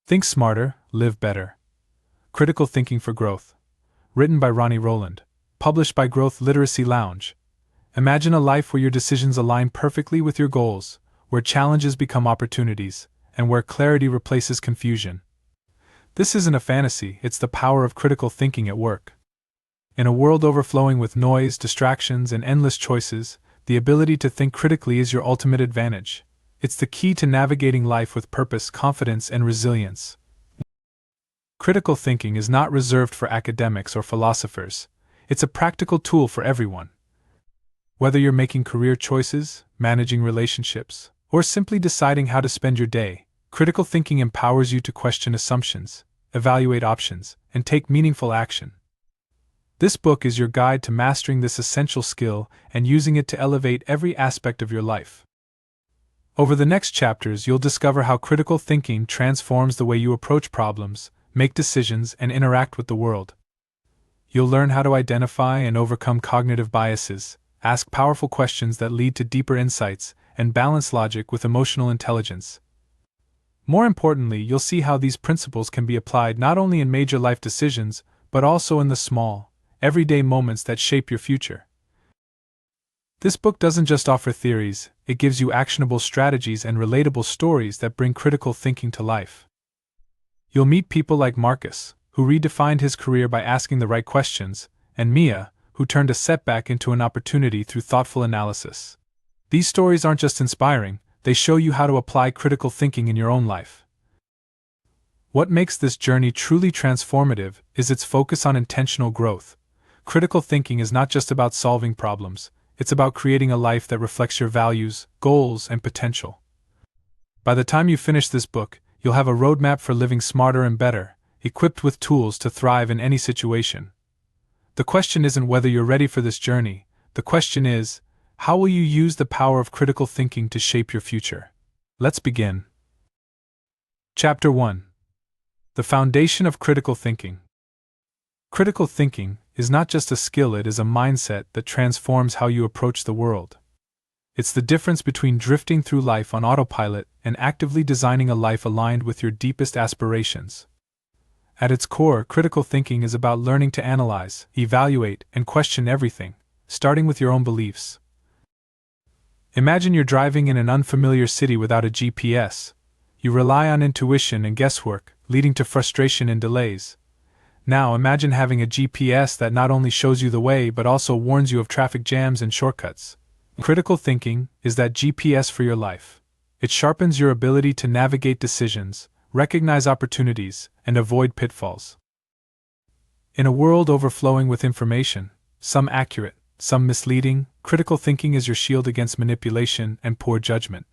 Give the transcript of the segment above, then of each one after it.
Think Smarter, Live Better. Critical Thinking for Growth. Written by Ronnie Rowland. Published by Growth Literacy Lounge. Imagine a life where your decisions align perfectly with your goals, where challenges become opportunities, and where clarity replaces confusion. This isn't a fantasy, it's the power of critical thinking at work. In a world overflowing with noise, distractions, and endless choices, the ability to think critically is your ultimate advantage. It's the key to navigating life with purpose, confidence, and resilience. Critical thinking is not reserved for academics or philosophers. It's a practical tool for everyone. Whether you're making career choices, managing relationships, or simply deciding how to spend your day, critical thinking empowers you to question assumptions, evaluate options, and take meaningful action. This book is your guide to mastering this essential skill and using it to elevate every aspect of your life. Over the next chapters, you'll discover how critical thinking transforms the way you approach problems, make decisions, and interact with the world. You'll learn how to identify and overcome cognitive biases, ask powerful questions that lead to deeper insights, and balance logic with emotional intelligence. More importantly, you'll see how these principles can be applied not only in major life decisions, but also in the small, everyday moments that shape your future. This book doesn't just offer theories, it gives you actionable strategies and relatable stories that bring critical thinking to life. You'll meet people like Marcus, who redefined his career by asking the right questions, and Mia, who turned a setback into an opportunity through thoughtful analysis. These stories aren't just inspiring, they show you how to apply critical thinking in your own life. What makes this journey truly transformative is its focus on intentional growth. Critical thinking is not just about solving problems, it's about creating a life that reflects your values, goals, and potential. By the time you finish this book, you'll have a roadmap for living smarter and better, equipped with tools to thrive in any situation. The question isn't whether you're ready for this journey, the question is, how will you use the power of critical thinking to shape your future? Let's begin. Chapter 1. The Foundation of Critical Thinking. Critical thinking is not just a skill, it is a mindset that transforms how you approach the world. It's the difference between drifting through life on autopilot and actively designing a life aligned with your deepest aspirations. At its core, critical thinking is about learning to analyze, evaluate, and question everything, starting with your own beliefs. Imagine you're driving in an unfamiliar city without a GPS. You rely on intuition and guesswork, leading to frustration and delays. Now imagine having a GPS that not only shows you the way but also warns you of traffic jams and shortcuts. Critical thinking is that GPS for your life. It sharpens your ability to navigate decisions, recognize opportunities, and avoid pitfalls. In a world overflowing with information, some accurate, some misleading, critical thinking is your shield against manipulation and poor judgment.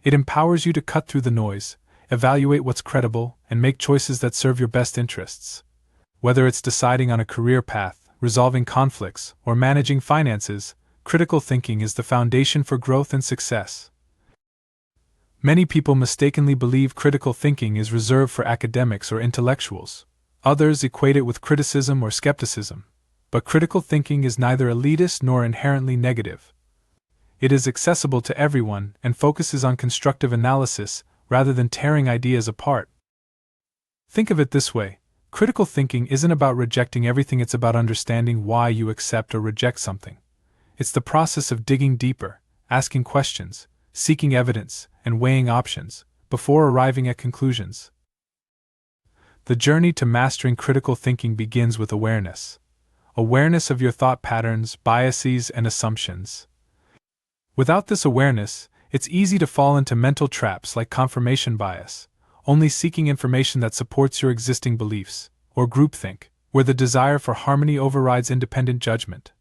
It empowers you to cut through the noise, evaluate what's credible, and make choices that serve your best interests. Whether it's deciding on a career path, resolving conflicts, or managing finances, critical thinking is the foundation for growth and success. Many people mistakenly believe critical thinking is reserved for academics or intellectuals. Others equate it with criticism or skepticism. But critical thinking is neither elitist nor inherently negative. It is accessible to everyone and focuses on constructive analysis rather than tearing ideas apart. Think of it this way. Critical thinking isn't about rejecting everything, it's about understanding why you accept or reject something. It's the process of digging deeper, asking questions, seeking evidence, and weighing options, before arriving at conclusions. The journey to mastering critical thinking begins with awareness. Awareness of your thought patterns, biases, and assumptions. Without this awareness, it's easy to fall into mental traps like confirmation bias, only seeking information that supports your existing beliefs, or groupthink, where the desire for harmony overrides independent judgment.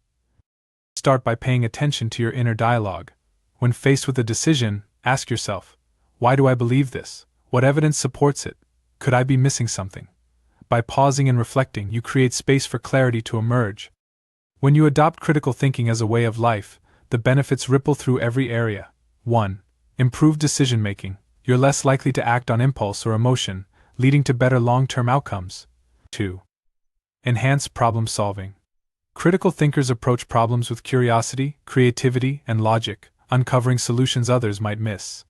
Start by paying attention to your inner dialogue. When faced with a decision, ask yourself, why do I believe this? What evidence supports it? Could I be missing something? By pausing and reflecting, you create space for clarity to emerge. When you adopt critical thinking as a way of life, the benefits ripple through every area. 1. Improved decision-making. You're less likely to act on impulse or emotion, leading to better long-term outcomes. 2. Enhanced problem-solving. Critical thinkers approach problems with curiosity, creativity, and logic, uncovering solutions others might miss.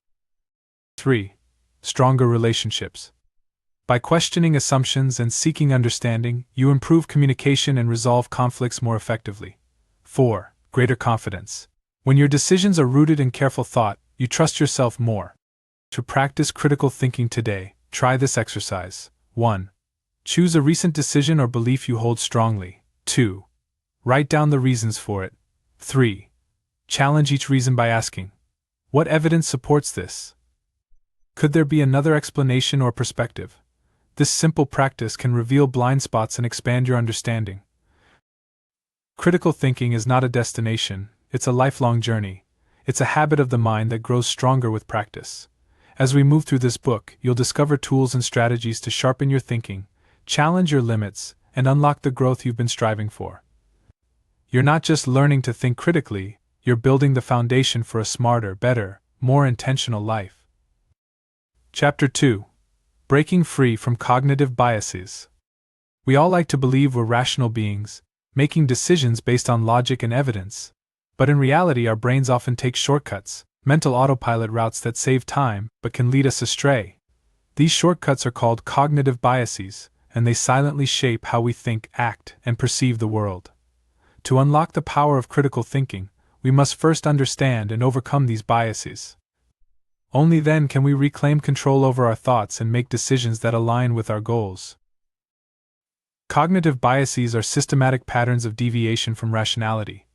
3. Stronger relationships. By questioning assumptions and seeking understanding, you improve communication and resolve conflicts more effectively. 4. Greater confidence. When your decisions are rooted in careful thought, you trust yourself more. To practice critical thinking today, try this exercise. 1. Choose a recent decision or belief you hold strongly. 2. Write down the reasons for it. 3. Challenge each reason by asking, what evidence supports this? Could there be another explanation or perspective? This simple practice can reveal blind spots and expand your understanding. Critical thinking is not a destination, it's a lifelong journey. It's a habit of the mind that grows stronger with practice. As we move through this book, you'll discover tools and strategies to sharpen your thinking, challenge your limits, and unlock the growth you've been striving for. You're not just learning to think critically, you're building the foundation for a smarter, better, more intentional life. Chapter 2. Breaking Free from Cognitive Biases. We all like to believe we're rational beings, making decisions based on logic and evidence. But in reality, our brains often take shortcuts, mental autopilot routes that save time but can lead us astray. These shortcuts are called cognitive biases, and they silently shape how we think, act, and perceive the world. To unlock the power of critical thinking, we must first understand and overcome these biases. Only then can we reclaim control over our thoughts and make decisions that align with our goals. Cognitive biases are systematic patterns of deviation from rationality.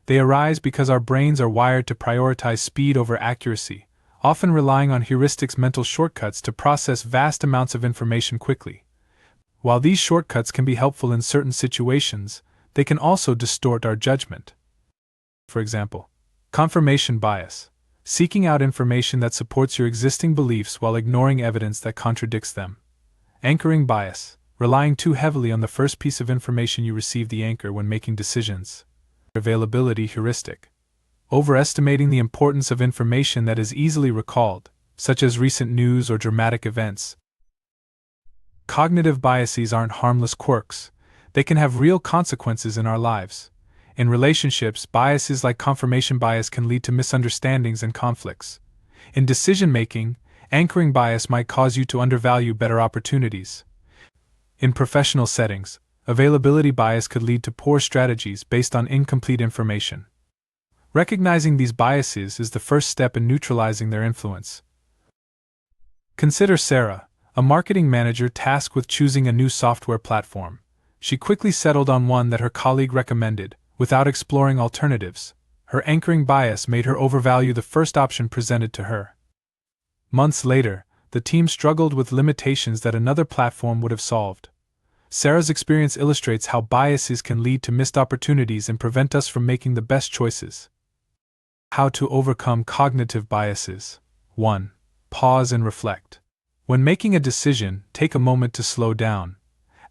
They arise because our brains are wired to prioritize speed over accuracy, often relying on heuristics, mental shortcuts, to process vast amounts of information quickly. While these shortcuts can be helpful in certain situations, they can also distort our judgment. For example, confirmation bias, seeking out information that supports your existing beliefs while ignoring evidence that contradicts them. Anchoring bias, relying too heavily on the first piece of information you receive, the anchor, when making decisions. Availability heuristic, overestimating the importance of information that is easily recalled, such as recent news or dramatic events. Cognitive biases aren't harmless quirks, they can have real consequences in our lives. In relationships, biases like confirmation bias can lead to misunderstandings and conflicts. In decision-making, anchoring bias might cause you to undervalue better opportunities. In professional settings, availability bias could lead to poor strategies based on incomplete information. Recognizing these biases is the first step in neutralizing their influence. Consider Sarah, a marketing manager tasked with choosing a new software platform. She quickly settled on one that her colleague recommended, without exploring alternatives. Her anchoring bias made her overvalue the first option presented to her. Months later, the team struggled with limitations that another platform would have solved. Sarah's experience illustrates how biases can lead to missed opportunities and prevent us from making the best choices. How to overcome cognitive biases. 1. Pause and reflect. When making a decision, take a moment to slow down.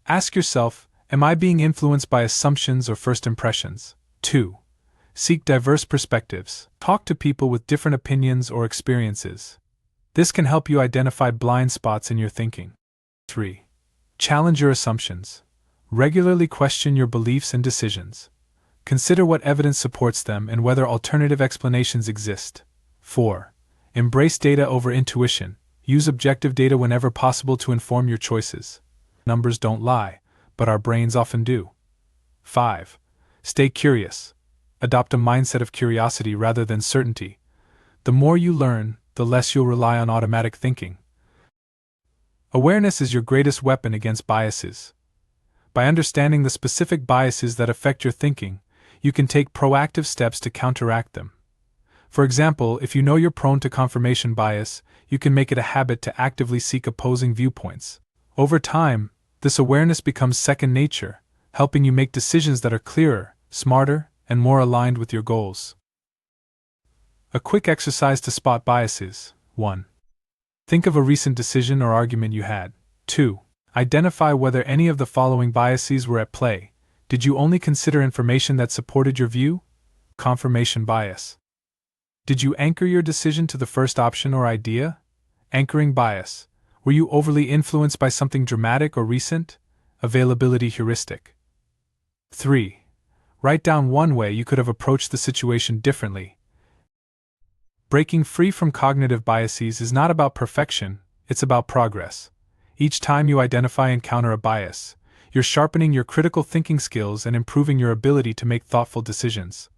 Ask yourself, am I being influenced by assumptions or first impressions? 2. Seek diverse perspectives. Talk to people with different opinions or experiences. This can help you identify blind spots in your thinking. 3. Challenge your assumptions. Regularly question your beliefs and decisions. Consider what evidence supports them and whether alternative explanations exist. 4. Embrace data over intuition. Use objective data whenever possible to inform your choices. Numbers don't lie, but our brains often do. 5. Stay curious. Adopt a mindset of curiosity rather than certainty. The more you learn, the less you'll rely on automatic thinking. Awareness is your greatest weapon against biases. By understanding the specific biases that affect your thinking, you can take proactive steps to counteract them. For example, if you know you're prone to confirmation bias, you can make it a habit to actively seek opposing viewpoints. Over time, this awareness becomes second nature, helping you make decisions that are clearer, smarter, and more aligned with your goals. A quick exercise to spot biases. 1. Think of a recent decision or argument you had. 2. Identify whether any of the following biases were at play. Did you only consider information that supported your view? Confirmation bias. Did you anchor your decision to the first option or idea? Anchoring bias. Were you overly influenced by something dramatic or recent? Availability heuristic. 3. Write down one way you could have approached the situation differently. Breaking free from cognitive biases is not about perfection, it's about progress. Each time you identify and counter a bias, you're sharpening your critical thinking skills and improving your ability to make thoughtful decisions.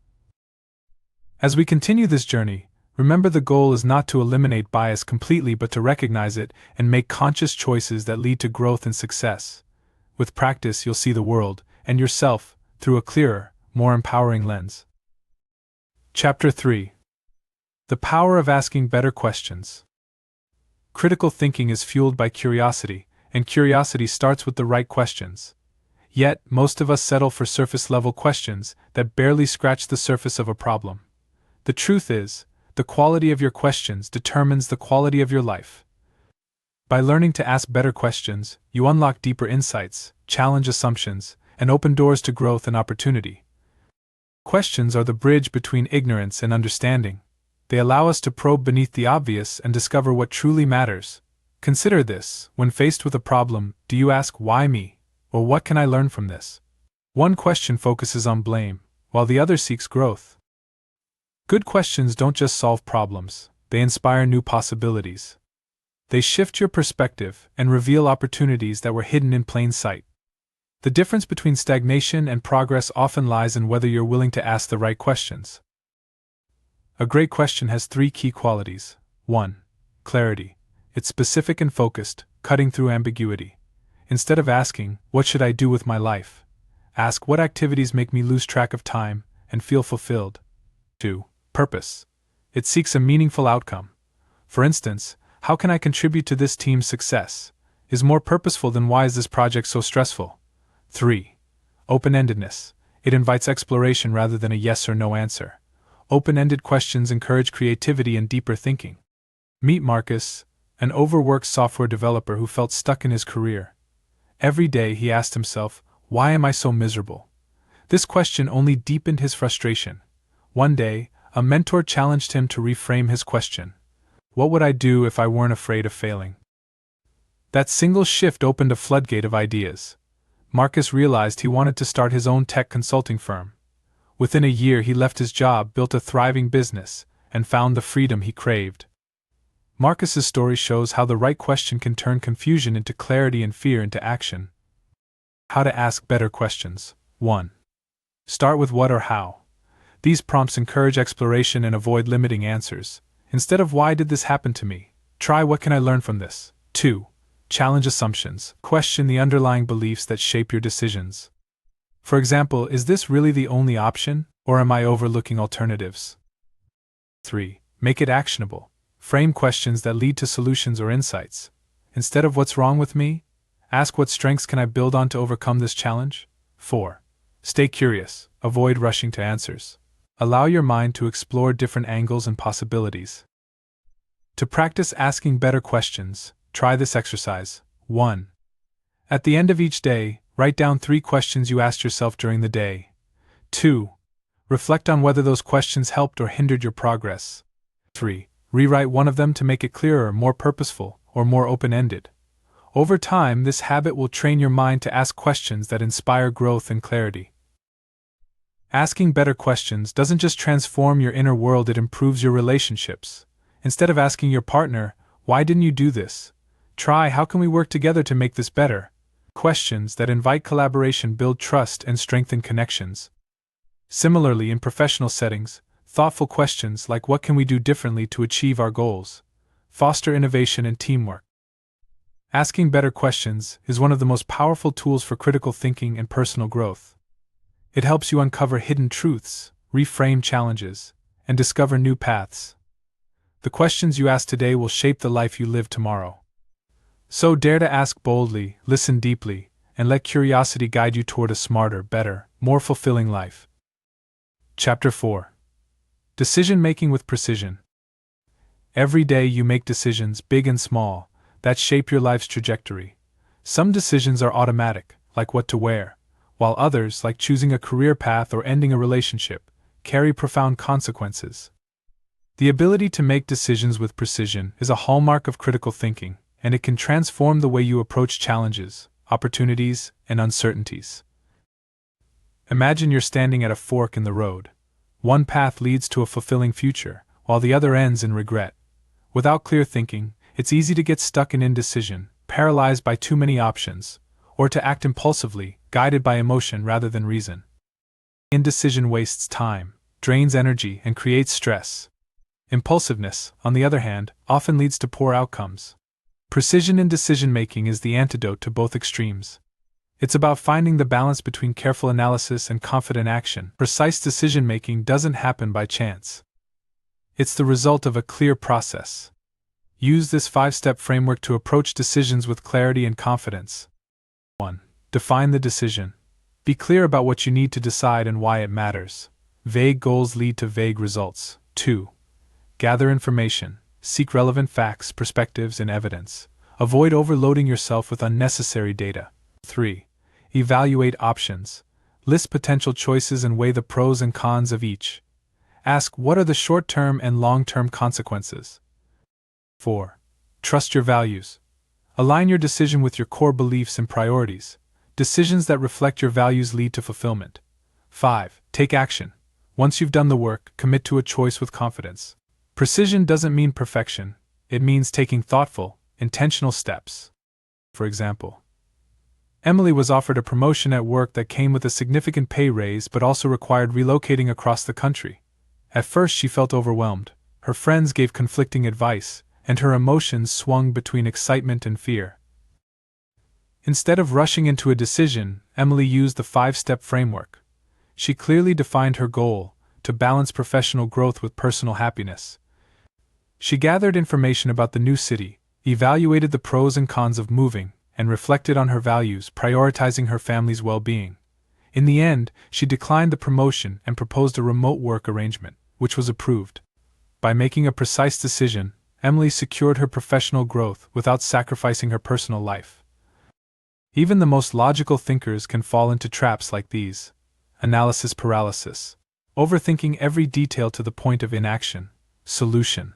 As we continue this journey, remember the goal is not to eliminate bias completely but to recognize it and make conscious choices that lead to growth and success. With practice, you'll see the world, and yourself, through a clearer, more empowering lens. Chapter 3. The Power of Asking Better Questions. Critical thinking is fueled by curiosity, and curiosity starts with the right questions. Yet, most of us settle for surface-level questions that barely scratch the surface of a problem. The truth is, the quality of your questions determines the quality of your life. By learning to ask better questions, you unlock deeper insights, challenge assumptions, and open doors to growth and opportunity. Questions are the bridge between ignorance and understanding. They allow us to probe beneath the obvious and discover what truly matters. Consider this: when faced with a problem, do you ask, "Why me?" or "What can I learn from this?" One question focuses on blame, while the other seeks growth. Good questions don't just solve problems, they inspire new possibilities. They shift your perspective and reveal opportunities that were hidden in plain sight. The difference between stagnation and progress often lies in whether you're willing to ask the right questions. A great question has 3 key qualities. 1. Clarity. It's specific and focused, cutting through ambiguity. Instead of asking, "What should I do with my life?" ask, "What activities make me lose track of time and feel fulfilled?" 2. Purpose. It seeks a meaningful outcome. For instance, "How can I contribute to this team's success?" is more purposeful than "Why is this project so stressful?" 3. Open-endedness. It invites exploration rather than a yes or no answer. Open-ended questions encourage creativity and deeper thinking. Meet Marcus, an overworked software developer who felt stuck in his career. Every day he asked himself, "Why am I so miserable?" This question only deepened his frustration. One day, a mentor challenged him to reframe his question. "What would I do if I weren't afraid of failing?" That single shift opened a floodgate of ideas. Marcus realized he wanted to start his own tech consulting firm. Within a year he left his job, built a thriving business, and found the freedom he craved. Marcus's story shows how the right question can turn confusion into clarity and fear into action. How to ask better questions. 1. Start with what or how. These prompts encourage exploration and avoid limiting answers. Instead of "Why did this happen to me?" try "What can I learn from this?" 2. Challenge assumptions. Question the underlying beliefs that shape your decisions. For example, is this really the only option, or am I overlooking alternatives? 3. Make it actionable. Frame questions that lead to solutions or insights. Instead of "What's wrong with me?" ask, "What strengths can I build on to overcome this challenge?" 4. Stay curious. Avoid rushing to answers. Allow your mind to explore different angles and possibilities. To practice asking better questions, try this exercise. 1. At the end of each day, write down 3 questions you asked yourself during the day. 2. Reflect on whether those questions helped or hindered your progress. 3. Rewrite one of them to make it clearer, more purposeful, or more open-ended. Over time, this habit will train your mind to ask questions that inspire growth and clarity. Asking better questions doesn't just transform your inner world, it improves your relationships. Instead of asking your partner, "Why didn't you do this?" try, "How can we work together to make this better?" Questions that invite collaboration build trust and strengthen connections. Similarly, in professional settings, thoughtful questions like "What can we do differently to achieve our goals?" foster innovation and teamwork. Asking better questions is one of the most powerful tools for critical thinking and personal growth. It helps you uncover hidden truths, reframe challenges, and discover new paths. The questions you ask today will shape the life you live tomorrow. So dare to ask boldly, listen deeply, and let curiosity guide you toward a smarter, better, more fulfilling life. Chapter 4. Decision-making with precision. Every day you make decisions, big and small, that shape your life's trajectory. Some decisions are automatic, like what to wear, while others, like choosing a career path or ending a relationship, carry profound consequences. The ability to make decisions with precision is a hallmark of critical thinking, and it can transform the way you approach challenges, opportunities, and uncertainties. Imagine you're standing at a fork in the road. One path leads to a fulfilling future, while the other ends in regret. Without clear thinking, it's easy to get stuck in indecision, paralyzed by too many options, or to act impulsively, guided by emotion rather than reason. Indecision wastes time, drains energy, and creates stress. Impulsiveness, on the other hand, often leads to poor outcomes. Precision in decision-making is the antidote to both extremes. It's about finding the balance between careful analysis and confident action. Precise decision-making doesn't happen by chance. It's the result of a clear process. Use this 5-step framework to approach decisions with clarity and confidence. 1. Define the decision. Be clear about what you need to decide and why it matters. Vague goals lead to vague results. 2. Gather information. Seek relevant facts, perspectives, and evidence. Avoid overloading yourself with unnecessary data. 3. Evaluate options. List potential choices and weigh the pros and cons of each. Ask, what are the short-term and long-term consequences? 4. Trust your values. Align your decision with your core beliefs and priorities. Decisions that reflect your values lead to fulfillment. 5. Take action. Once you've done the work, commit to a choice with confidence. Precision doesn't mean perfection, it means taking thoughtful, intentional steps. For example, Emily was offered a promotion at work that came with a significant pay raise but also required relocating across the country. At first she felt overwhelmed, her friends gave conflicting advice, and her emotions swung between excitement and fear. Instead of rushing into a decision, Emily used the 5-step framework. She clearly defined her goal, to balance professional growth with personal happiness. She gathered information about the new city, evaluated the pros and cons of moving, and reflected on her values, prioritizing her family's well-being. In the end, she declined the promotion and proposed a remote work arrangement, which was approved. By making a precise decision, Emily secured her professional growth without sacrificing her personal life. Even the most logical thinkers can fall into traps like these. Analysis paralysis. Overthinking every detail to the point of inaction. Solution.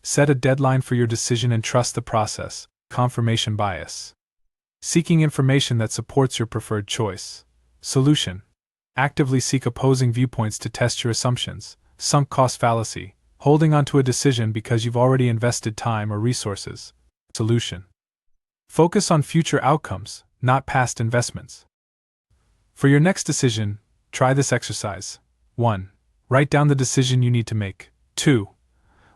Set a deadline for your decision and trust the process. Confirmation bias. Seeking information that supports your preferred choice. Solution. Actively seek opposing viewpoints to test your assumptions. Sunk cost fallacy. Holding on to a decision because you've already invested time or resources. Solution. Focus on future outcomes, not past investments. For your next decision, try this exercise. 1. Write down the decision you need to make. 2.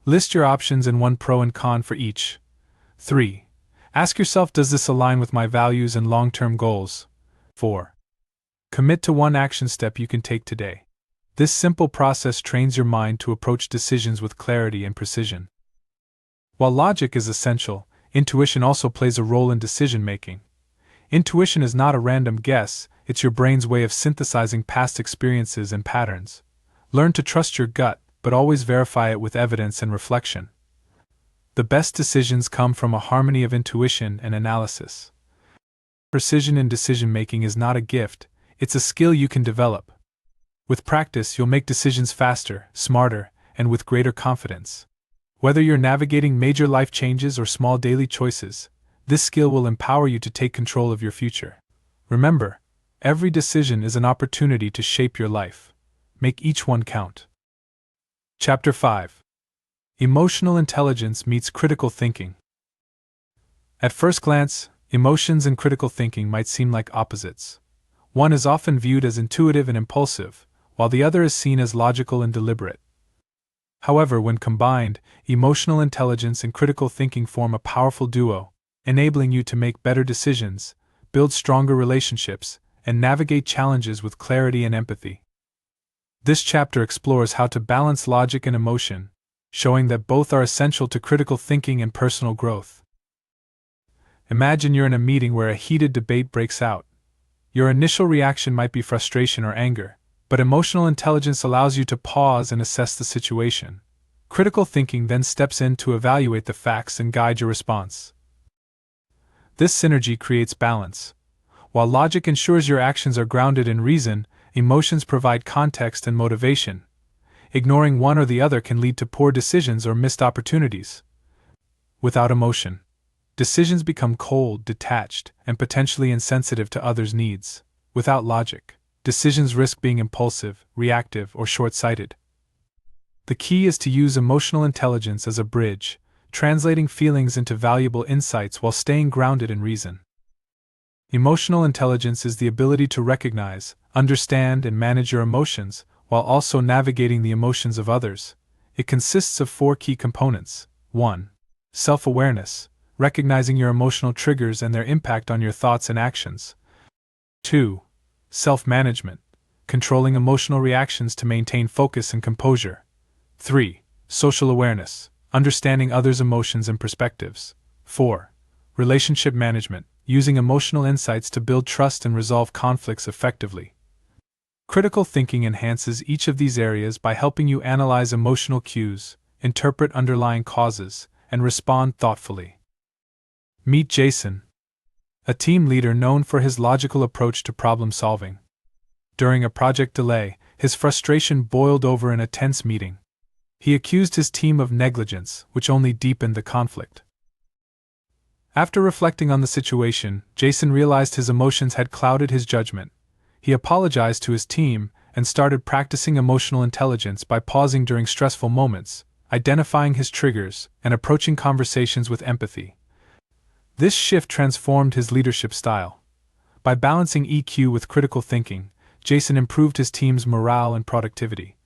List your options and one pro and con for each. 3. Ask yourself, does this align with my values and long-term goals? 4. Commit to one action step you can take today. This simple process trains your mind to approach decisions with clarity and precision. While logic is essential, intuition also plays a role in decision-making. Intuition is not a random guess, it's your brain's way of synthesizing past experiences and patterns. Learn to trust your gut, but always verify it with evidence and reflection. The best decisions come from a harmony of intuition and analysis. Precision in decision-making is not a gift, it's a skill you can develop. With practice, you'll make decisions faster, smarter, and with greater confidence. Whether you're navigating major life changes or small daily choices, this skill will empower you to take control of your future. Remember, every decision is an opportunity to shape your life. Make each one count. Chapter 5. Emotional intelligence meets critical thinking. At first glance, emotions and critical thinking might seem like opposites. One is often viewed as intuitive and impulsive, while the other is seen as logical and deliberate. However, when combined, emotional intelligence and critical thinking form a powerful duo, enabling you to make better decisions, build stronger relationships, and navigate challenges with clarity and empathy. This chapter explores how to balance logic and emotion, showing that both are essential to critical thinking and personal growth. Imagine you're in a meeting where a heated debate breaks out. Your initial reaction might be frustration or anger, but emotional intelligence allows you to pause and assess the situation. Critical thinking then steps in to evaluate the facts and guide your response. This synergy creates balance. While logic ensures your actions are grounded in reason, emotions provide context and motivation. Ignoring one or the other can lead to poor decisions or missed opportunities. Without emotion, decisions become cold, detached, and potentially insensitive to others' needs. Without logic, decisions risk being impulsive, reactive, or short-sighted. The key is to use emotional intelligence as a bridge, translating feelings into valuable insights while staying grounded in reason. Emotional intelligence is the ability to recognize, understand, and manage your emotions, while also navigating the emotions of others. It consists of 4 key components. 1. Self-awareness, recognizing your emotional triggers and their impact on your thoughts and actions. 2. Self-management, controlling emotional reactions to maintain focus and composure. 3. Social awareness, understanding others' emotions and perspectives. 4. Relationship management, using emotional insights to build trust and resolve conflicts effectively. Critical thinking enhances each of these areas by helping you analyze emotional cues, interpret underlying causes, and respond thoughtfully. Meet Jason, a team leader known for his logical approach to problem solving. During a project delay, his frustration boiled over in a tense meeting. He accused his team of negligence, which only deepened the conflict. After reflecting on the situation, Jason realized his emotions had clouded his judgment. He apologized to his team and started practicing emotional intelligence by pausing during stressful moments, identifying his triggers, and approaching conversations with empathy. This shift transformed his leadership style. By balancing EQ with critical thinking, Jason improved his team's morale and productivity.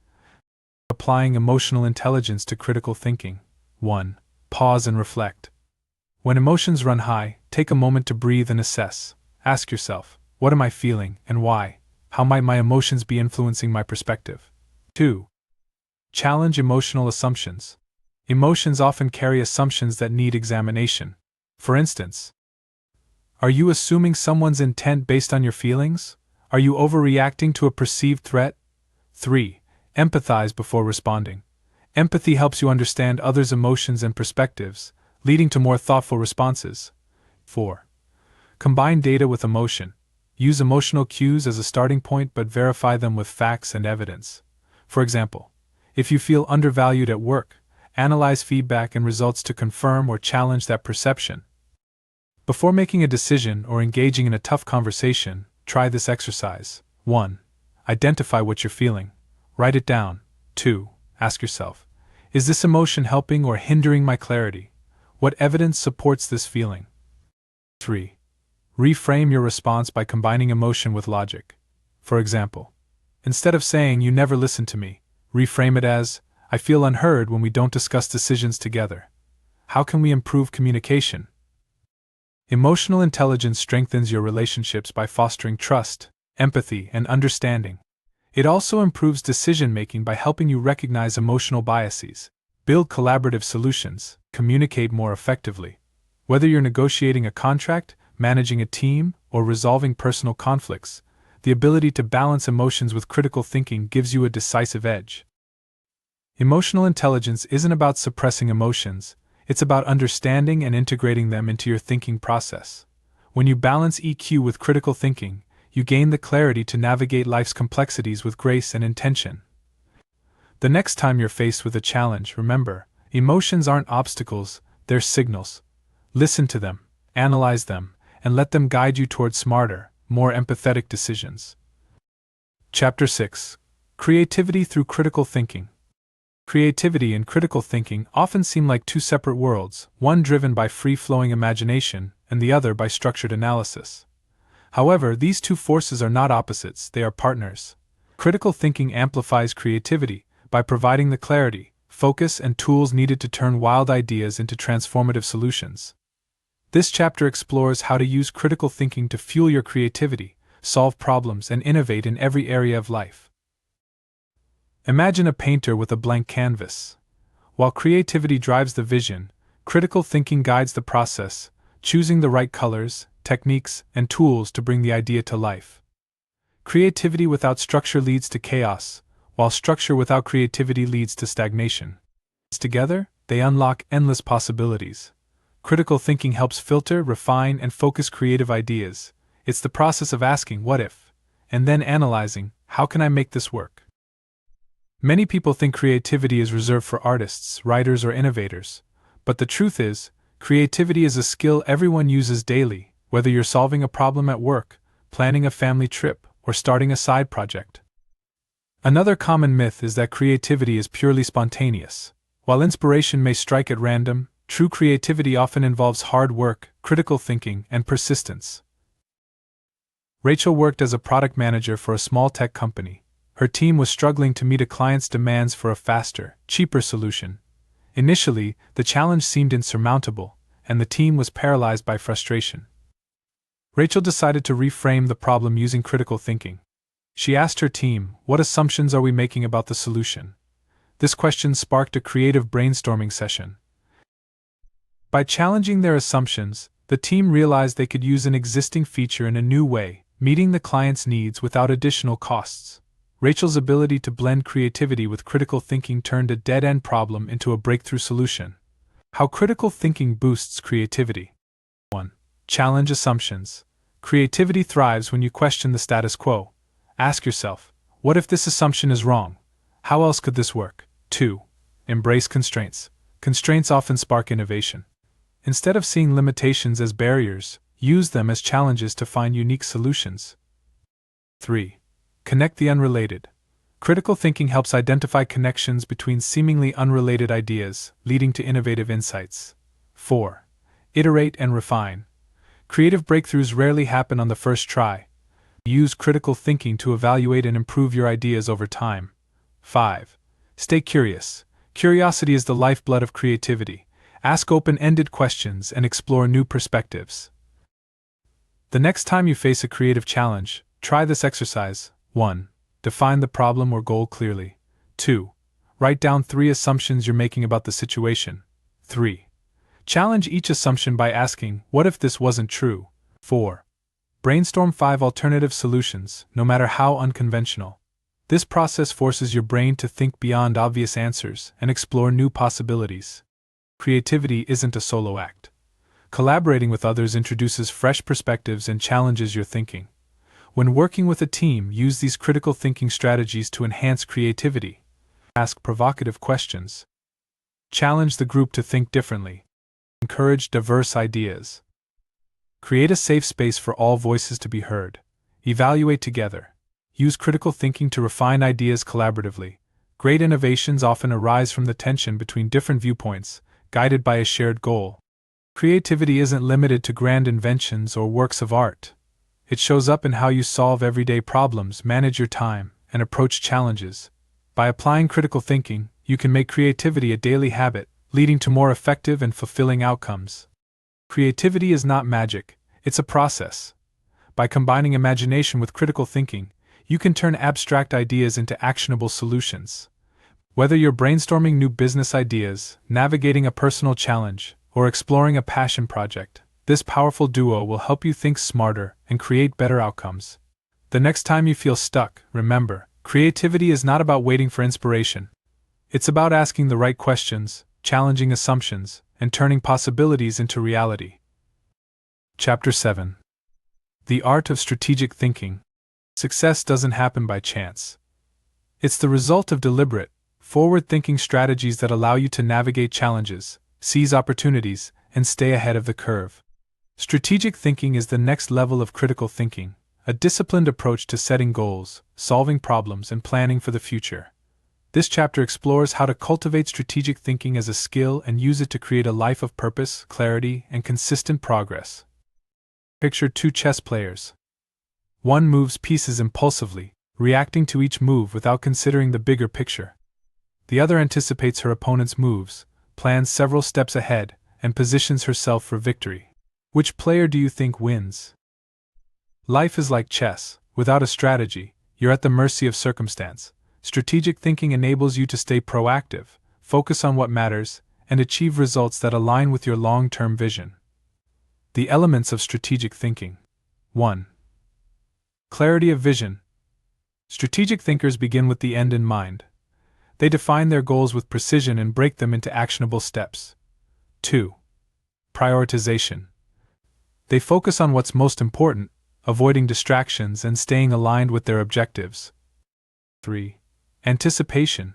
Applying emotional intelligence to critical thinking. 1. Pause and reflect. When emotions run high, take a moment to breathe and assess. Ask yourself, what am I feeling and why? How might my emotions be influencing my perspective? 2. Challenge emotional assumptions. Emotions often carry assumptions that need examination. For instance, are you assuming someone's intent based on your feelings? Are you overreacting to a perceived threat? 3. Empathize before responding. Empathy helps you understand others' emotions and perspectives, leading to more thoughtful responses. 4. Combine data with emotion. Use emotional cues as a starting point but verify them with facts and evidence. For example, if you feel undervalued at work, analyze feedback and results to confirm or challenge that perception. Before making a decision or engaging in a tough conversation, try this exercise. 1. Identify what you're feeling. Write it down. 2. Ask yourself, is this emotion helping or hindering my clarity? What evidence supports this feeling? 3. Reframe your response by combining emotion with logic. For example, instead of saying, "You never listen to me," reframe it as, "I feel unheard when we don't discuss decisions together. How can we improve communication?" Emotional intelligence strengthens your relationships by fostering trust, empathy, and understanding. It also improves decision-making by helping you recognize emotional biases, build collaborative solutions, communicate more effectively. Whether you're negotiating a contract, managing a team, or resolving personal conflicts, the ability to balance emotions with critical thinking gives you a decisive edge. Emotional intelligence isn't about suppressing emotions, it's about understanding and integrating them into your thinking process. When you balance EQ with critical thinking, you gain the clarity to navigate life's complexities with grace and intention. The next time you're faced with a challenge, remember, emotions aren't obstacles, they're signals. Listen to them, analyze them, and let them guide you toward smarter, more empathetic decisions. Chapter 6. Creativity through critical thinking. Creativity and critical thinking often seem like two separate worlds, one driven by free-flowing imagination and the other by structured analysis. However, these two forces are not opposites, they are partners. Critical thinking amplifies creativity by providing the clarity, focus, and tools needed to turn wild ideas into transformative solutions. This chapter explores how to use critical thinking to fuel your creativity, solve problems, and innovate in every area of life. Imagine a painter with a blank canvas. While creativity drives the vision, critical thinking guides the process, choosing the right colors, techniques, and tools to bring the idea to life. Creativity without structure leads to chaos, while structure without creativity leads to stagnation. Together, they unlock endless possibilities. Critical thinking helps filter, refine, and focus creative ideas. It's the process of asking, "What if?" and then analyzing, "How can I make this work?" Many people think creativity is reserved for artists, writers, or innovators. But the truth is, creativity is a skill everyone uses daily, whether you're solving a problem at work, planning a family trip, or starting a side project. Another common myth is that creativity is purely spontaneous. While inspiration may strike at random, True creativity often involves hard work, critical thinking, and persistence. Rachel worked as a product manager for a small tech company. Her team was struggling to meet a client's demands for a faster, cheaper solution. Initially, the challenge seemed insurmountable, and the team was paralyzed by frustration. Rachel decided to reframe the problem using critical thinking. She asked her team, "What assumptions are we making about the solution?" This question sparked a creative brainstorming session. By challenging their assumptions, the team realized they could use an existing feature in a new way, meeting the client's needs without additional costs. Rachel's ability to blend creativity with critical thinking turned a dead-end problem into a breakthrough solution. How critical thinking boosts creativity. 1. Challenge assumptions. Creativity thrives when you question the status quo. Ask yourself, what if this assumption is wrong? How else could this work? 2. Embrace constraints. Constraints often spark innovation. Instead of seeing limitations as barriers, use them as challenges to find unique solutions. 3. Connect the unrelated. Critical thinking helps identify connections between seemingly unrelated ideas, leading to innovative insights. 4. Iterate and refine. Creative breakthroughs rarely happen on the first try. Use critical thinking to evaluate and improve your ideas over time. 5. Stay curious. Curiosity is the lifeblood of creativity. Ask open-ended questions and explore new perspectives. The next time you face a creative challenge, try this exercise. 1. Define the problem or goal clearly. 2. Write down 3 assumptions you're making about the situation. 3. Challenge each assumption by asking, "What if this wasn't true?" 4. Brainstorm 5 alternative solutions, no matter how unconventional. This process forces your brain to think beyond obvious answers and explore new possibilities. Creativity isn't a solo act. Collaborating with others introduces fresh perspectives and challenges your thinking. When working with a team, use these critical thinking strategies to enhance creativity. Ask provocative questions. Challenge the group to think differently. Encourage diverse ideas. Create a safe space for all voices to be heard. Evaluate together. Use critical thinking to refine ideas collaboratively. Great innovations often arise from the tension between different viewpoints, guided by a shared goal. Creativity isn't limited to grand inventions or works of art. It shows up in how you solve everyday problems, manage your time, and approach challenges. By applying critical thinking, you can make creativity a daily habit, leading to more effective and fulfilling outcomes. Creativity is not magic, it's a process. By combining imagination with critical thinking, you can turn abstract ideas into actionable solutions. Whether you're brainstorming new business ideas, navigating a personal challenge, or exploring a passion project, this powerful duo will help you think smarter and create better outcomes. The next time you feel stuck, remember, creativity is not about waiting for inspiration. It's about asking the right questions, challenging assumptions, and turning possibilities into reality. Chapter 7. The Art of Strategic Thinking. Success doesn't happen by chance. It's the result of deliberate, forward-thinking strategies that allow you to navigate challenges, seize opportunities, and stay ahead of the curve. Strategic thinking is the next level of critical thinking, a disciplined approach to setting goals, solving problems, and planning for the future. This chapter explores how to cultivate strategic thinking as a skill and use it to create a life of purpose, clarity, and consistent progress. Picture 2 chess players. One moves pieces impulsively, reacting to each move without considering the bigger picture. The other anticipates her opponent's moves, plans several steps ahead, and positions herself for victory. Which player do you think wins? Life is like chess. Without a strategy, you're at the mercy of circumstance. Strategic thinking enables you to stay proactive, focus on what matters, and achieve results that align with your long-term vision. The elements of strategic thinking. 1. Clarity of vision. Strategic thinkers begin with the end in mind. They define their goals with precision and break them into actionable steps. 2. Prioritization. They focus on what's most important, avoiding distractions and staying aligned with their objectives. 3. Anticipation.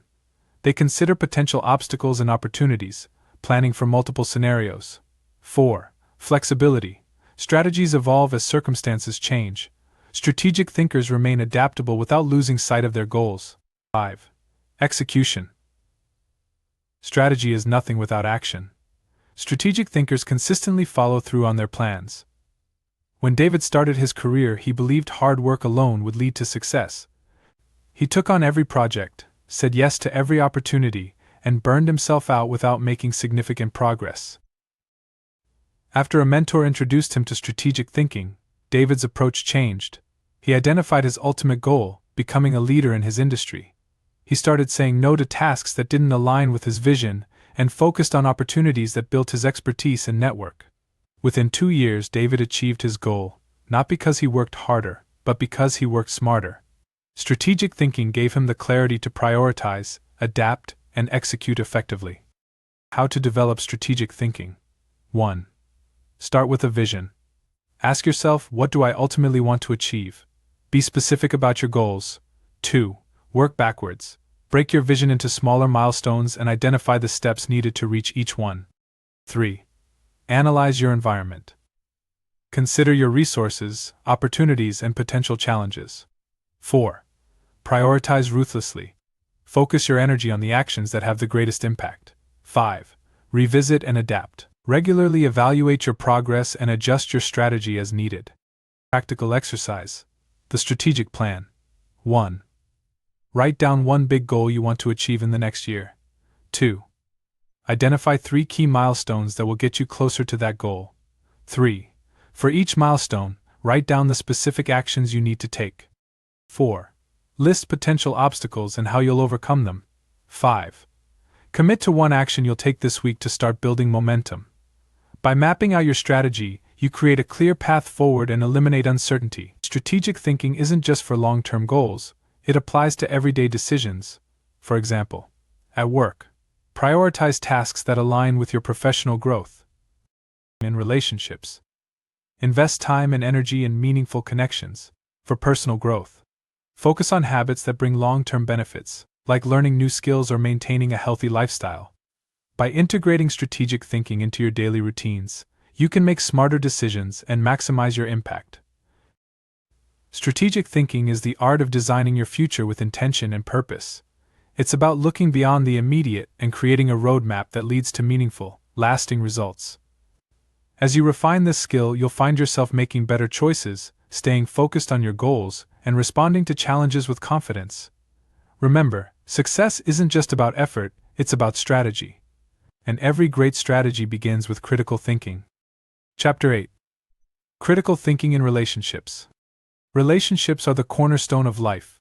They consider potential obstacles and opportunities, planning for multiple scenarios. 4. Flexibility. Strategies evolve as circumstances change. Strategic thinkers remain adaptable without losing sight of their goals. 5. Execution. Strategy is nothing without action. Strategic thinkers consistently follow through on their plans. When David started his career, he believed hard work alone would lead to success. He took on every project, said yes to every opportunity, and burned himself out without making significant progress. After a mentor introduced him to strategic thinking, David's approach changed. He identified his ultimate goal, becoming a leader in his industry. He started saying no to tasks that didn't align with his vision and focused on opportunities that built his expertise and network. Within 2 years, David achieved his goal, not because he worked harder, but because he worked smarter. Strategic thinking gave him the clarity to prioritize, adapt, and execute effectively. How to develop strategic thinking. 1. Start with a vision. Ask yourself, what do I ultimately want to achieve? Be specific about your goals. 2. Work backwards. Break your vision into smaller milestones and identify the steps needed to reach each one. 3. Analyze your environment. Consider your resources, opportunities, and potential challenges. 4. Prioritize ruthlessly. Focus your energy on the actions that have the greatest impact. 5. Revisit and adapt. Regularly evaluate your progress and adjust your strategy as needed. Practical exercise. The strategic plan. 1. Write down one big goal you want to achieve in the next year. 2. Identify 3 key milestones that will get you closer to that goal. 3. For each milestone, write down the specific actions you need to take. 4. List potential obstacles and how you'll overcome them. 5. Commit to one action you'll take this week to start building momentum. By mapping out your strategy, you create a clear path forward and eliminate uncertainty. Strategic thinking isn't just for long-term goals, it applies to everyday decisions. For example, at work, prioritize tasks that align with your professional growth. In relationships, invest time and energy in meaningful connections. For personal growth, focus on habits that bring long-term benefits, like learning new skills or maintaining a healthy lifestyle. By integrating strategic thinking into your daily routines, you can make smarter decisions and maximize your impact. Strategic thinking is the art of designing your future with intention and purpose. It's about looking beyond the immediate and creating a roadmap that leads to meaningful, lasting results. As you refine this skill, you'll find yourself making better choices, staying focused on your goals, and responding to challenges with confidence. Remember, success isn't just about effort, it's about strategy. And every great strategy begins with critical thinking. Chapter 8. Critical thinking in relationships. Relationships are the cornerstone of life,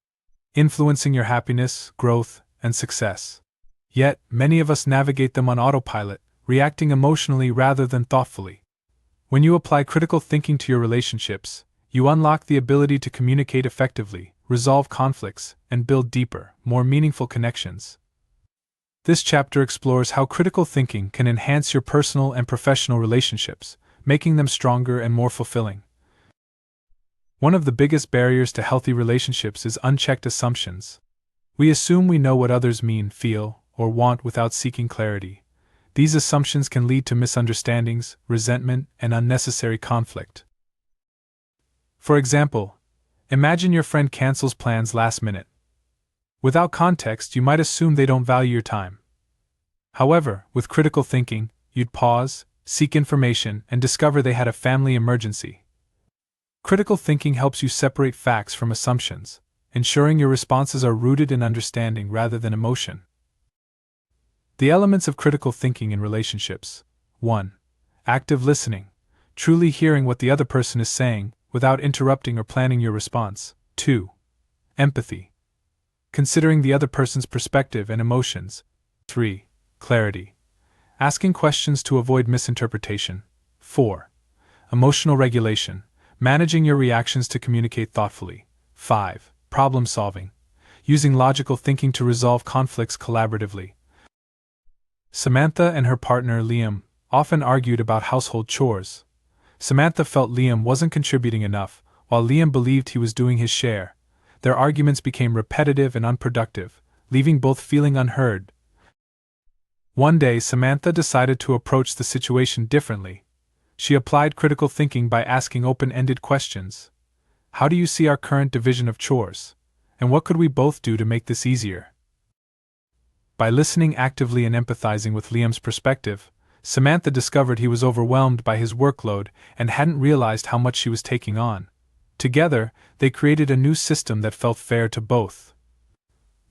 influencing your happiness, growth, and success. Yet, many of us navigate them on autopilot, reacting emotionally rather than thoughtfully. When you apply critical thinking to your relationships, you unlock the ability to communicate effectively, resolve conflicts, and build deeper, more meaningful connections. This chapter explores how critical thinking can enhance your personal and professional relationships, making them stronger and more fulfilling. One of the biggest barriers to healthy relationships is unchecked assumptions. We assume we know what others mean, feel, or want without seeking clarity. These assumptions can lead to misunderstandings, resentment, and unnecessary conflict. For example, imagine your friend cancels plans last minute. Without context, you might assume they don't value your time. However, with critical thinking, you'd pause, seek information, and discover they had a family emergency. Critical thinking helps you separate facts from assumptions, ensuring your responses are rooted in understanding rather than emotion. The elements of critical thinking in relationships. 1. Active listening, truly hearing what the other person is saying, without interrupting or planning your response. 2. Empathy, considering the other person's perspective and emotions. 3. Clarity, asking questions to avoid misinterpretation. 4. Emotional regulation, managing your reactions to communicate thoughtfully. 5. Problem solving, using logical thinking to resolve conflicts collaboratively. Samantha and her partner Liam often argued about household chores. Samantha felt Liam wasn't contributing enough, while Liam believed he was doing his share. Their arguments became repetitive and unproductive, leaving both feeling unheard. One day, Samantha decided to approach the situation differently. She applied critical thinking by asking open-ended questions. How do you see our current division of chores? And what could we both do to make this easier? By listening actively and empathizing with Liam's perspective, Samantha discovered he was overwhelmed by his workload and hadn't realized how much she was taking on. Together, they created a new system that felt fair to both.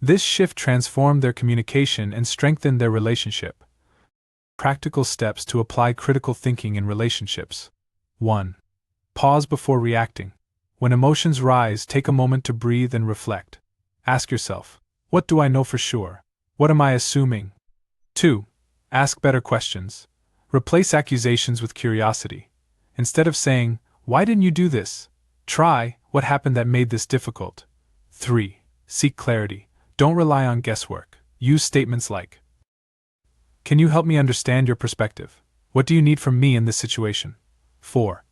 This shift transformed their communication and strengthened their relationship. Practical steps to apply critical thinking in relationships. 1. Pause before reacting. When emotions rise, take a moment to breathe and reflect. Ask yourself, what do I know for sure? What am I assuming? 2. Ask better questions. Replace accusations with curiosity. Instead of saying, why didn't you do this? Try, what happened that made this difficult? 3. Seek clarity. Don't rely on guesswork. Use statements like, can you help me understand your perspective? What do you need from me in this situation? 4.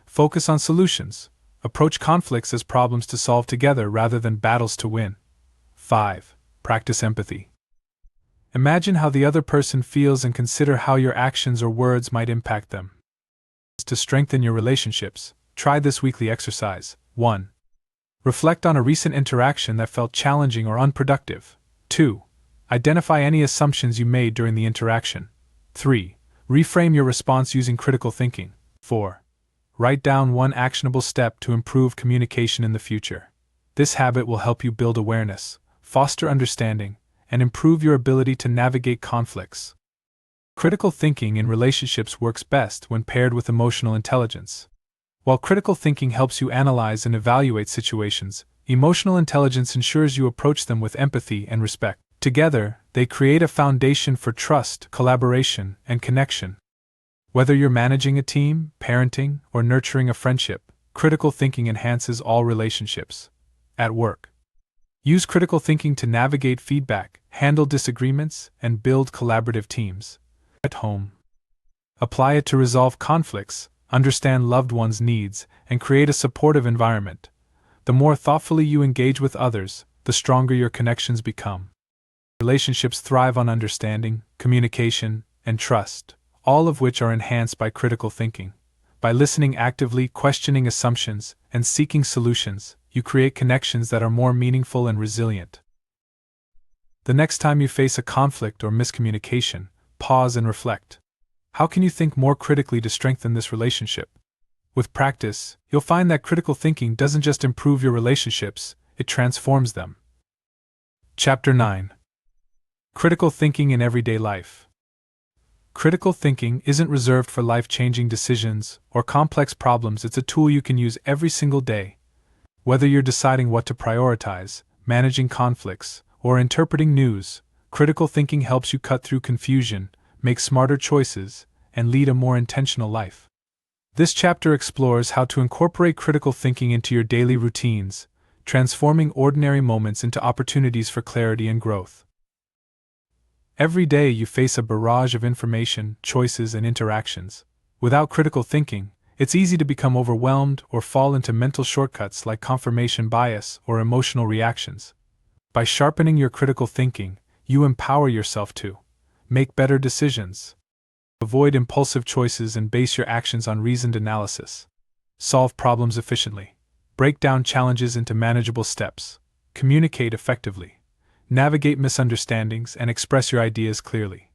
Focus on solutions. Approach conflicts as problems to solve together rather than battles to win. 5. Practice empathy. Imagine how the other person feels and consider how your actions or words might impact them. To strengthen your relationships, try this weekly exercise. 1. Reflect on a recent interaction that felt challenging or unproductive. 2. Identify any assumptions you made during the interaction. 3. Reframe your response using critical thinking. 4. Write down one actionable step to improve communication in the future. This habit will help you build awareness, foster understanding, and improve your ability to navigate conflicts. Critical thinking in relationships works best when paired with emotional intelligence. While critical thinking helps you analyze and evaluate situations, emotional intelligence ensures you approach them with empathy and respect. Together, they create a foundation for trust, collaboration, and connection. Whether you're managing a team, parenting, or nurturing a friendship, critical thinking enhances all relationships. At work, use critical thinking to navigate feedback, handle disagreements, and build collaborative teams. At home, apply it to resolve conflicts, understand loved ones' needs, and create a supportive environment. The more thoughtfully you engage with others, the stronger your connections become. Relationships thrive on understanding, communication, and trust, all of which are enhanced by critical thinking. By listening actively, questioning assumptions, and seeking solutions, you create connections that are more meaningful and resilient. The next time you face a conflict or miscommunication, pause and reflect. How can you think more critically to strengthen this relationship? With practice, you'll find that critical thinking doesn't just improve your relationships, it transforms them. Chapter 9. Critical thinking in everyday life. Critical thinking isn't reserved for life-changing decisions or complex problems. It's a tool you can use every single day. Whether you're deciding what to prioritize, managing conflicts, or interpreting news, critical thinking helps you cut through confusion, make smarter choices, and lead a more intentional life. This chapter explores how to incorporate critical thinking into your daily routines, transforming ordinary moments into opportunities for clarity and growth. Every day you face a barrage of information, choices, and interactions. Without critical thinking, it's easy to become overwhelmed or fall into mental shortcuts like confirmation bias or emotional reactions. By sharpening your critical thinking, you empower yourself to make better decisions, avoid impulsive choices and base your actions on reasoned analysis, solve problems efficiently, break down challenges into manageable steps, communicate effectively, navigate misunderstandings, and express your ideas clearly.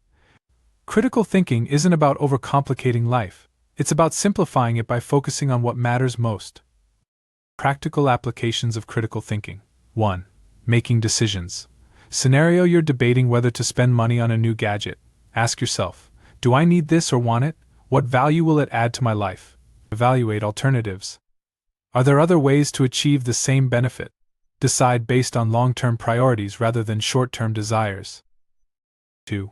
Critical thinking isn't about overcomplicating life, it's about simplifying it by focusing on what matters most. Practical applications of critical thinking. 1. Making decisions. Scenario: you're debating whether to spend money on a new gadget. Ask yourself, do I need this or want it? What value will it add to my life? Evaluate alternatives. Are there other ways to achieve the same benefit? Decide based on long-term priorities rather than short-term desires. 2.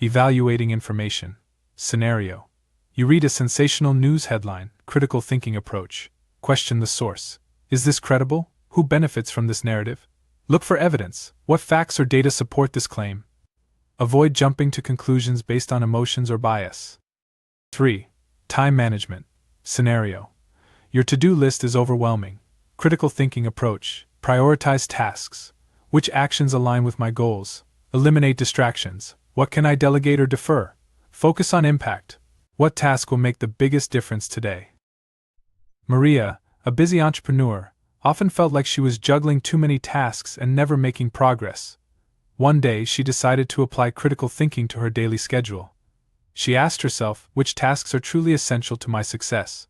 Evaluating information. Scenario: you read a sensational news headline. Critical thinking approach. Question the source. Is this credible? Who benefits from this narrative? Look for evidence. What facts or data support this claim? Avoid jumping to conclusions based on emotions or bias. 3. Time management. Scenario: your to-do list is overwhelming. Critical thinking approach. Prioritize tasks. Which actions align with my goals? Eliminate distractions. What can I delegate or defer? Focus on impact. What task will make the biggest difference today? Maria, a busy entrepreneur, often felt like she was juggling too many tasks and never making progress. One day she decided to apply critical thinking to her daily schedule. She asked herself, which tasks are truly essential to my success?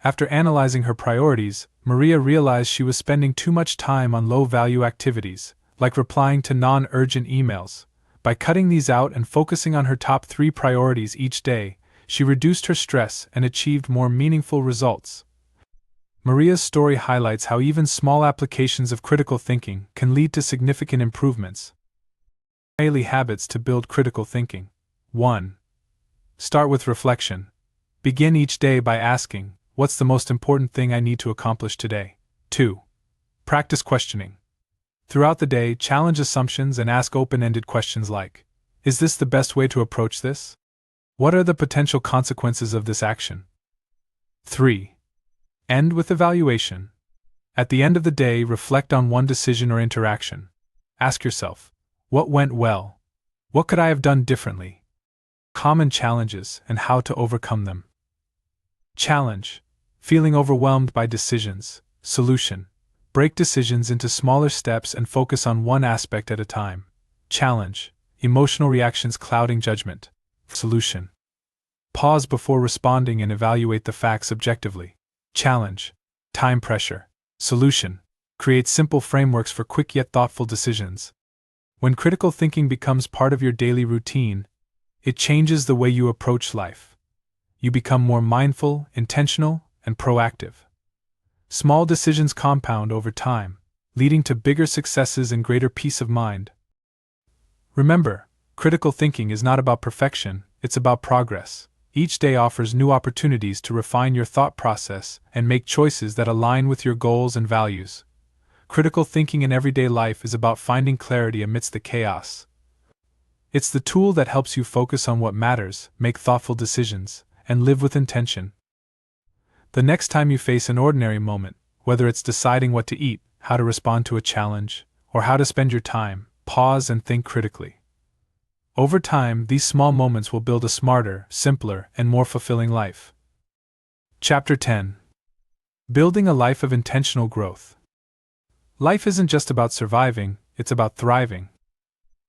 After analyzing her priorities, Maria realized she was spending too much time on low-value activities, like replying to non-urgent emails. By cutting these out and focusing on her top 3 priorities each day, she reduced her stress and achieved more meaningful results. Maria's story highlights how even small applications of critical thinking can lead to significant improvements. Daily habits to build critical thinking. 1. Start with reflection. Begin each day by asking, what's the most important thing I need to accomplish today? 2. Practice questioning. Throughout the day, challenge assumptions and ask open-ended questions like, is this the best way to approach this? What are the potential consequences of this action? 3. End with evaluation. At the end of the day, reflect on one decision or interaction. Ask yourself, what went well? What could I have done differently? Common challenges and how to overcome them. Challenge. Feeling overwhelmed by decisions. Solution. Break decisions into smaller steps and focus on one aspect at a time. Challenge. Emotional reactions clouding judgment. Solution. Pause before responding and evaluate the facts objectively. Challenge. Time pressure. Solution. Create simple frameworks for quick yet thoughtful decisions. When critical thinking becomes part of your daily routine, it changes the way you approach life. You become more mindful, intentional, and proactive. Small decisions compound over time, leading to bigger successes and greater peace of mind. Remember, critical thinking is not about perfection, it's about progress. Each day offers new opportunities to refine your thought process and make choices that align with your goals and values. Critical thinking in everyday life is about finding clarity amidst the chaos. It's the tool that helps you focus on what matters, make thoughtful decisions, and live with intention. The next time you face an ordinary moment, whether it's deciding what to eat, how to respond to a challenge, or how to spend your time, pause and think critically. Over time, these small moments will build a smarter, simpler, and more fulfilling life. Chapter 10. Building a life of intentional growth. Life isn't just about surviving, it's about thriving.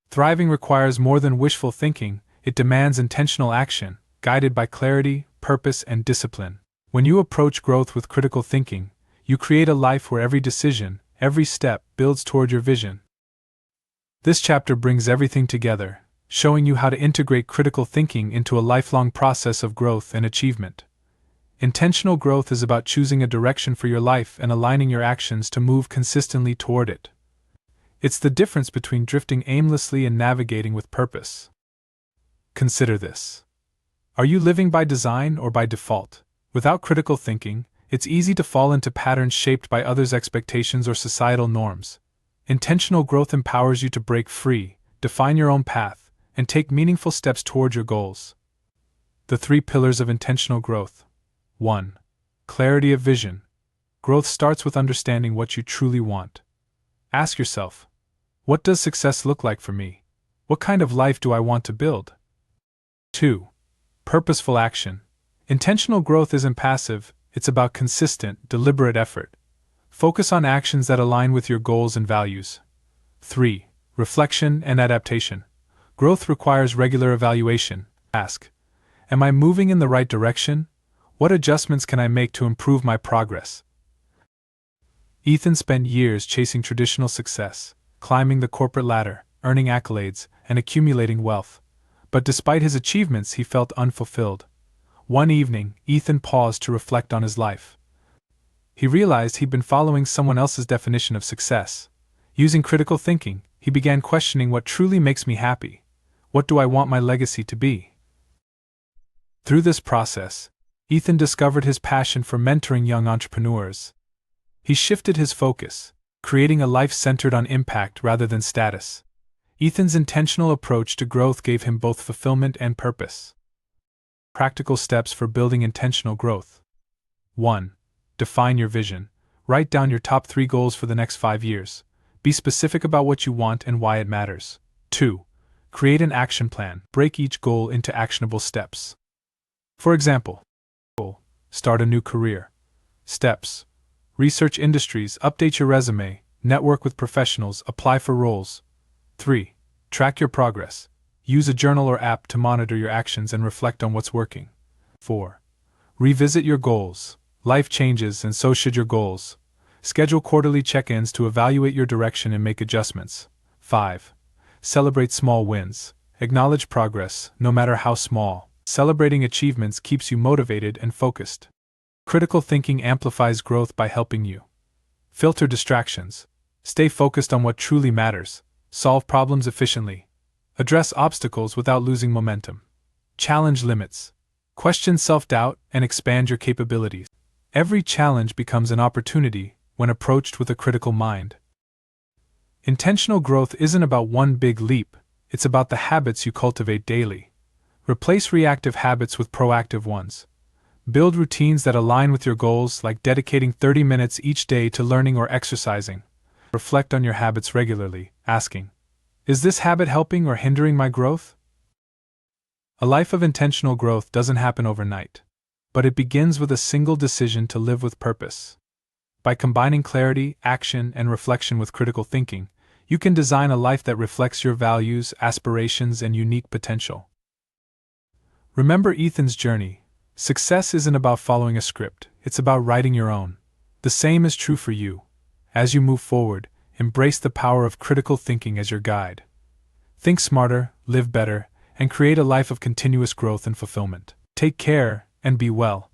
Thriving requires more than wishful thinking, it demands intentional action, guided by clarity, purpose, and discipline. When you approach growth with critical thinking, you create a life where every decision, every step, builds toward your vision. This chapter brings everything together, showing you how to integrate critical thinking into a lifelong process of growth and achievement. Intentional growth is about choosing a direction for your life and aligning your actions to move consistently toward it. It's the difference between drifting aimlessly and navigating with purpose. Consider this. Are you living by design or by default? Without critical thinking, it's easy to fall into patterns shaped by others' expectations or societal norms. Intentional growth empowers you to break free, define your own path, and take meaningful steps toward your goals. The 3 pillars of intentional growth. 1. Clarity of vision. Growth starts with understanding what you truly want. Ask yourself, what does success look like for me? What kind of life do I want to build? 2. Purposeful action. Intentional growth isn't passive, it's about consistent, deliberate effort. Focus on actions that align with your goals and values. 3. Reflection and adaptation. Growth requires regular evaluation. Ask, am I moving in the right direction? What adjustments can I make to improve my progress? Ethan spent years chasing traditional success, climbing the corporate ladder, earning accolades, and accumulating wealth. But despite his achievements, he felt unfulfilled. One evening, Ethan paused to reflect on his life. He realized he'd been following someone else's definition of success. Using critical thinking, he began questioning what truly makes me happy. What do I want my legacy to be? Through this process, Ethan discovered his passion for mentoring young entrepreneurs. He shifted his focus, creating a life centered on impact rather than status. Ethan's intentional approach to growth gave him both fulfillment and purpose. Practical steps for building intentional growth. 1. Define your vision. Write down your top 3 goals for the next 5 years. Be specific about what you want and why it matters. 2. Create an action plan. Break each goal into actionable steps. For example, start a new career. Steps: research industries, update your resume, network with professionals, apply for roles. 3. Track your progress. Use a journal or app to monitor your actions and reflect on what's working. 4. Revisit your goals. Life changes, and so should your goals. Schedule quarterly check-ins to evaluate your direction and make adjustments. 5. Celebrate small wins. Acknowledge progress, no matter how small. Celebrating achievements keeps you motivated and focused. Critical thinking amplifies growth by helping you filter distractions, stay focused on what truly matters, solve problems efficiently, address obstacles without losing momentum, challenge limits, question self-doubt, and expand your capabilities. Every challenge becomes an opportunity when approached with a critical mind. Intentional growth isn't about one big leap, it's about the habits you cultivate daily. Replace reactive habits with proactive ones. Build routines that align with your goals, like dedicating 30 minutes each day to learning or exercising. Reflect on your habits regularly, asking, is this habit helping or hindering my growth? A life of intentional growth doesn't happen overnight, but it begins with a single decision to live with purpose. By combining clarity, action, and reflection with critical thinking, you can design a life that reflects your values, aspirations, and unique potential. Remember Ethan's journey. Success isn't about following a script, it's about writing your own. The same is true for you. As you move forward, embrace the power of critical thinking as your guide. Think smarter, live better, and create a life of continuous growth and fulfillment. Take care, and be well.